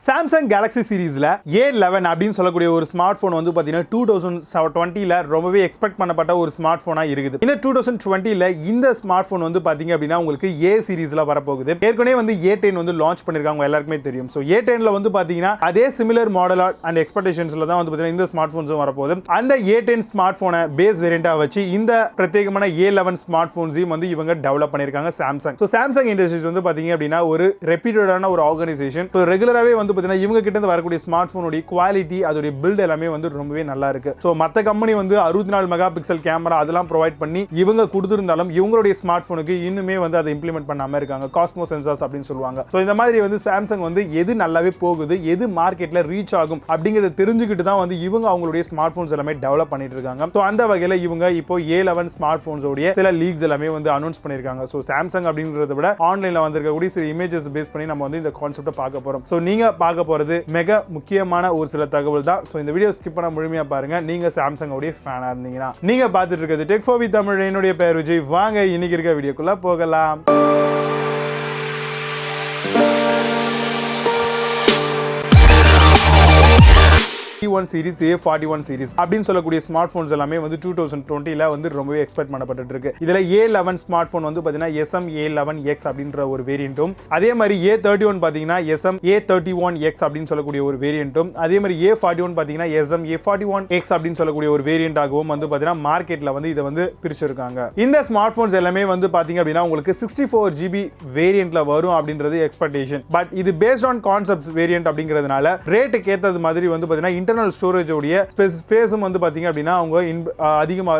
Samsung Galaxy சீரிஸ்ல A11 அப்படின்னு சொல்லக்கூடிய ஒரு ஸ்மார்ட் போன் வந்து பாத்தீங்கன்னா 2020ல ரொம்பவே எக்ஸ்பெக்ட் பண்ணப்பட்ட ஒரு ஸ்மார்ட் போனா இருக்குது. இந்த 2020ல இந்த ஸ்மார்ட் போன் வந்து பாத்தீங்க அப்படின்னா உங்களுக்கு A சீரிஸ்ல வரப்போகுது. ஏற்கனவே வந்து A10 வந்து லான்ச் பண்ணிருக்காங்க, எல்லாருக்குமே தெரியும். ஸோ A10ல வந்து பாத்தீங்கன்னா அதே சிமிலர் மாடல் அண்ட் எக்ஸ்பெக்டேஷன்ஸ்ல தான் வந்து பாத்தீங்கன்னா இந்த ஸ்மார்ட் போன்ஸும் வரப்போகுது. அந்த A10 ஸ்மார்ட் போனை பேஸ் வேரியண்டா வச்சு இந்த பிரத்யேகமான A11 ஸ்மார்ட் போன்ஸையும் வந்து இவங்க டெவலப் பண்ணிருக்காங்க சாம்சங். ஸோ சாம்சங் இண்டஸ்ட்ரீஸ் வந்து பாத்தீங்க அப்படின்னா ஒரு ரெப்யூட்டடான ஒரு ஆர்கனைசேஷன். ஸோ ரெகுலராகவே வந்து பார்த்தீங்கன்னா இவங்க கிட்ட இருந்து வரக்கூடிய ஸ்மார்ட் போனுடைய குவாலிட்டி, அதோடைய பில்ட் எல்லாமே வந்து ரொம்பவே நல்லா இருக்கு. ஸோ மற்ற கம்பெனி வந்து 64 மெகா பிக்சல் கேமரா அதெல்லாம் ப்ரொவைட் பண்ணி இவங்க கொடுத்திருந்தாலும் இவங்களுடைய ஸ்மார்ட் போனுக்கு இன்னுமே வந்து அதை இம்ப்ளிமெண்ட் பண்ணாம இருக்காங்க. காஸ்மோ சென்சார்ஸ் அப்படின்னு சொல்லுவாங்க. ஸோ இந்த மாதிரி வந்து சாம்சங் வந்து எது நல்லாவே போகுது, எது மார்க்கெட்ல ரீச் ஆகும் அப்படிங்கிறத தெரிஞ்சுக்கிட்டு தான் வந்து இவங்க அவங்களுடைய ஸ்மார்ட் போன்ஸ் எல்லாமே டெவலப் பண்ணிட்டு இருக்காங்க. ஸோ அந்த வகையில் இவங்க இப்போ A11 ஸ்மார்ட் போன்ஸோடைய சில லீக்ஸ் எல்லாமே வந்து அனௌன்ஸ் பண்ணிருக்காங்க. ஸோ சாம்சங் அப்படிங்கிறத விட ஆன்லைன்ல வந்திருக்கக்கூடிய சில இமேஜஸ் பேஸ் பண்ணி நம்ம வந்து இந்த கான்செப்டை பார்க்க போறோம். ஸோ நீங்க பார்க்க போறது மிக முக்கியமான ஒரு சில தகவல் தான். ஸோ இந்த வீடியோ ஸ்கிப் பண்ண முழுமையா பாருங்க. நீங்க சாம்சங் உடைய ஃபேனா இருந்தீங்கன்னா நீங்க பார்த்துட்டு இருக்கிறது டெக் ஃபார் வித் தமிழ். என்னுடைய பெயர் விஜய். வாங்க இன்னைக்கு இருக்க வீடியோக்குள்ள போகலாம். A1 சீரிஸ், A41 சீரிஸ் அப்படின்னு சொல்லக்கூடிய ஸ்மார்ட் போன்ஸ் எல்லாமே வந்து 2020ல வந்து ரொம்பவே எக்ஸ்பெக்ட் பண்ணப்பட்டு இருக்கு. இதுல A11 ஸ்மார்ட் போன் வந்து பாத்தீங்கன்னா SM-A11X அப்படின்ற ஒரு வேரியன்ட்டும், அதே மாதிரி A31 பாத்தீங்கன்னா SM-A31X அப்படின்னு சொல்லக்கூடிய ஒரு வேரியன்ட்டும், அதே மாதிரி A41 பாத்தீங்கன்னா SM-A41X அப்படின்னு சொல்லக்கூடிய ஒரு வேரியண்டாகவும் வந்து பாத்தீங்கன்னா மார்க்கெட்ல வந்து இதை வந்து பிரிச்சிருக்காங்க. இந்த ஸ்மார்ட் போன்ஸ் எல்லாமே வந்து பாத்தீங்க அப்படின்னா உங்களுக்கு 64GB வேரியன்ட்ல வரும் அப்படின்றது எக்ஸ்பெக்டேஷன். பட் இது பேஸ்ட் ஆன் கான்செப்ட்ஸ் வேரியன்ட் அப்படிங்கிறதுனால ரேட்டுக்கு ஏற்றது மாதிரி வந்து பாத்தீங்கன்னா இன்டர்னல் ஸ்டோரேஜ் உடைய ஸ்பேஸும் வந்து பாத்தீங்க அப்படின்னா அவங்க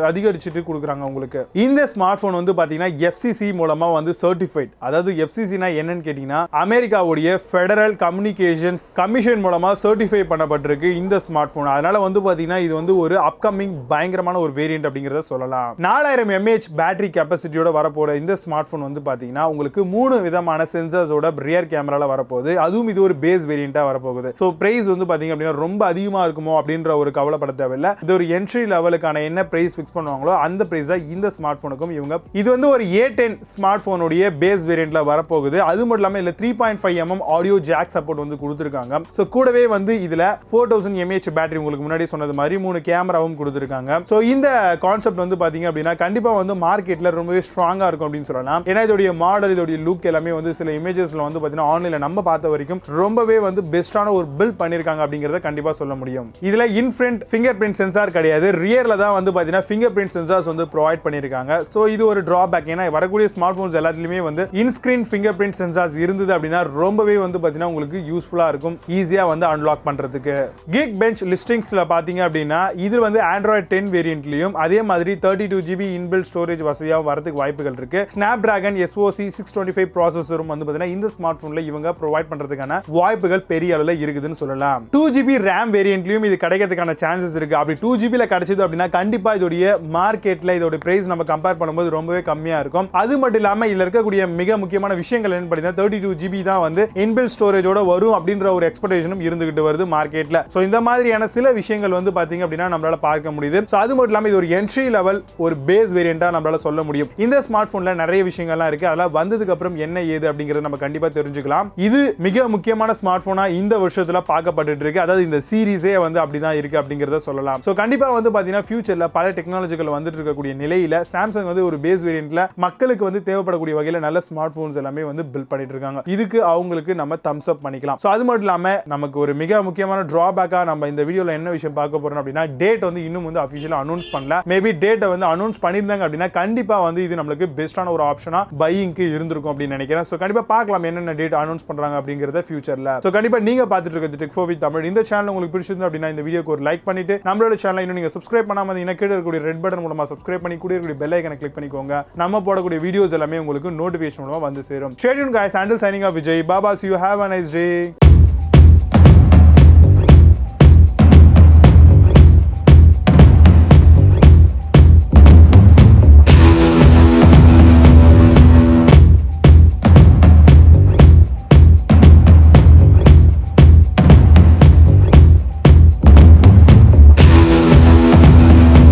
அதிகரிச்சிட்டு கொடுக்குறாங்க உங்களுக்கு. இந்த ஸ்மார்ட் போன் வந்து பாத்தீங்கன்னா FCC மூலமா வந்து சர்டிஃபைட். அதாவது FCC னா என்னன்னு கேட்டீங்கன்னா அமெரிக்காவுடைய ஃபெடரல் கம்யூனிகேஷன்ஸ் கமிஷன் மூலமா சர்டிஃபை பண்ணப்பட்டிருக்கு இந்த ஸ்மார்ட் போன். அதனால வந்து பாத்தீங்கன்னா இது வந்து ஒரு அப்கமிங் பயங்கரமான ஒரு வேரியன்ட் அப்படிங்கறத சொல்லலாம். 4000 mAh பேட்டரி கெபாசிட்டியோட வரப்போற இந்த ஸ்மார்ட் போன் வந்து பாத்தீங்கன்னா உங்களுக்கு 3 விதமான சென்சார்ஸோட ரியர் கேமரால வரப்போகுது. அதுவும் இது ஒரு பேஸ் வேரியண்டா வரப்போகுது. ஸோ பிரைஸ் வந்து பாத்தீங்க அப்படின்னா ரொம்ப அதிகமா இருக்குமோ அப்படின்ற ஒரு கவலைப்பட தேவையில்லை. இது ஒரு என்ட்ரி லெவலுக்கான என்ன பிரைஸ் ஃபிக்ஸ் பண்ணுவாங்களோ அந்த பிரைஸ் தான் இந்த ஸ்மார்ட் போனுக்கும் இவங்க. இது வந்து ஒரு A10 ஸ்மார்ட் போனுடைய பேஸ் வேரியன்ட்ல வரப்போகுது. அது மட்டும் இல்லாம இதுல 3.5mm ஆடியோ ஜாக் சப்போர்ட் வந்து கொடுத்திருக்காங்க. சோ கூடவே வந்து இதுல 4000 mAh பேட்டரி உங்களுக்கு முன்னாடி சொன்னது மாதிரி 3 கேமராவும் கொடுத்திருக்காங்க. சோ இந்த கான்செப்ட் வந்து பாத்தீங்க அப்படின்னா கண்டிப்பா வந்து மார்க்கெட்ல ரொம்பவே ஸ்ட்ராங்கா இருக்கும் அப்படின்னு சொல்லலாம். ஏன்னா இதோடைய மாடல், இதோடைய லுக் எல்லாமே வந்து சில இமேஜஸ்ல வந்து பாத்தீங்கன்னா ஆன்லைன்ல நம்ம பார்த்த வரைக்கும் ரொம்பவே வந்து பெஸ்டான ஒரு பில்ட் பண்ணிருக்காங்க அப்படிங்கறத கண்டிப்பா சொல்ல முடியும். இதுல இன்ஃப்ரண்ட் ஃபிங்கர் பிரிண்ட் சென்சார் கிடையாது, ரியர்ல தான் வந்து பாத்தீங்கன்னா ஃபிங்கர் பிரிண்ட் சென்சார்ஸ் வந்து ப்ரொவைட் பண்ணிருக்காங்க. சோ இது ஒரு டிராபேக். ஏன்னா வரக்கூடிய ஸ்மார்ட் போன்ஸ் எல்லாத்துலயுமே வந்து இன்ஸ்கிரீன் ஃபிங்கர் பிரிண்ட் சென்சார்ஸ் இருந்தது அப்படின்னா ரொம்பவே வந்து பாத்தீங்கன்னா உங்களுக்கு யூஸ்ஃபுல்லா இருக்கும், ஈஸியா வந்து அன்லாக் பண்றதுக்கு. கிக் பெஞ்ச் லிஸ்டிங்ஸ்ல பாத்தீங்க அப்படின்னா இது வந்து Android 10 வேரியன்ட்லயும் அதே மாதிரி 32GB இன்பில்ட் ஸ்டோரேஜ் வசதியாக வரதுக்கு வாய்ப்புகள் இருக்கு. Snapdragon SoC 625 ப்ராசஸரும் வந்து பாத்தீங்கன்னா இந்த ஸ்மார்ட் போன்ல இவங்க ப்ரொவைட் பண்றதுக்கான வாய்ப்புகள் பெரிய அளவுல இருக்குதுன்னு சொல்லலாம். 2GB RAM வேரியன்ட்லயும் இது கிடைக்கிறதுக்கான சான்சஸ் இருக்கு. அப்படி 2GB ல கிடைச்சது அப்படின்னா கண்டிப்பா இதோடைய மார்க்கெட்ல இதோட பிரைஸ் நம்ம கம்பேர் பண்ணும்போது ரொம்பவே கம்மியா இருக்கும். அது மட்டும் இல்லாம இதுல இருக்கக்கூடிய மிக முக்கியமான விஷயங்கள் என்ன பார்த்தீங்கன்னா 32GB தான் வந்து இன்பில்ட் ஸ்டோரேஜோட வரும் அப்படின்ற ஒரு எக்ஸ்பெக்டேஷனும் இருந்துகிட்டு வருது மார்க்கெட்ல. சோ இந்த மாதிரியான சில விஷயங்கள் வந்து பாத்தீங்க அப்படின்னா நம்மளால பார்க்க முடியுது. சோ அது மட்டும் இல்லாம இது ஒரு என்ட்ரி லெவல் ஒரு பேஸ் வேரியண்டா நம்மளால சொல்ல முடியும். இந்த ஸ்மார்ட் போன்ல நிறைய விஷயங்கள்லாம் இருக்கு. அதெல்லாம் வந்ததுக்கு அப்புறம் என்ன ஏது அப்படிங்கறத நம்ம கண்டிப்பா தெரிஞ்சுக்கலாம். இது மிக முக்கியமான ஸ்மார்ட் போனா இந்த வருஷத்துல பார்க்கப்பட்டு இருக்கு. அதாவது இந்த சீரிஸே வந்து அப்படிதான் இருக்கு அப்படிங்கறத சொல்லலாம். சோ கண்டிப்பா வந்து பாத்தீங்கன்னா ஃபியூச்சர்ல பல டெக்னாலஜிகள் வந்துட்டு இருக்கக்கூடிய நிலையில சாம்சங் வந்து ஒரு பேஸ் வேரியன்ட்ல மக்களுக்கு வந்து தேவைப்படக்கூடிய வகையில நல்ல ஸ்மார்ட் போன்ஸ் எல்லாமே வந்து பில்ட் பண்ணிட்டு இருக்காங்க. இதுக்கு அவங்களுக்கு நம்ம தம்ஸ் அப் பண்ணிக்கலாம். சோ அது மட்டும் இல்லாம நமக்கு ஒரு மிக முக்கியமான டிராபேக்கா நம்ம இந்த வீடியோல என்ன விஷயம் பார்க்க போறோம் அப்படின்னா டேட் வந்து இன்னும் வந்து அபிஷியலா அனௌன்ஸ் பண்ணல. மேபி டேட்டை வந்து அனௌன்ஸ் பண்ணிருந்தாங்க அப்படின்னா கண்டிப்பா வந்து இது நமக்கு பெஸ்டான ஒரு ஆப்ஷனா பையிங்க்கு இருந்திருக்கும் அப்படின்னு நினைக்கிறேன். சோ கண்டிப்பா பார்க்கலாம் என்னென்ன டேட் அனௌன்ஸ் பண்றாங்க அப்படிங்கறத ஃபியூச்சர்ல. சோ கண்டிப்பா நீங்க பார்த்துட்டு இருக்கிறது டெக் ஃபார் வித் தமிழ். இந்த சேனல் உங்களுக்கு பிடிச்சிருந்தா அப்படின்னா இந்த வீடியோக்கு ஒரு லைக் பண்ணிட்டு நம்மளோட சேனலை இன்னும் நீங்க சப்ஸ்கிரைப் பண்ணாம இருந்தீங்கன்னா கீழ இருக்கக்கூடிய ரெட் பட்டன் மூலமா சப்ஸ்கிரைப் பண்ணி கூட இருக்கக்கூடிய பெல் ஐகானை கிளிக் பண்ணிக்கோங்க. நம்ம போடக்கூடிய வீடியோஸ் எல்லாமே உங்களுக்கு நோட்டிஃபிகேஷன் மூலமா வந்து சேரும். Stay tuned guys, until signing off Vijay. Bye bye, see you, have a nice day.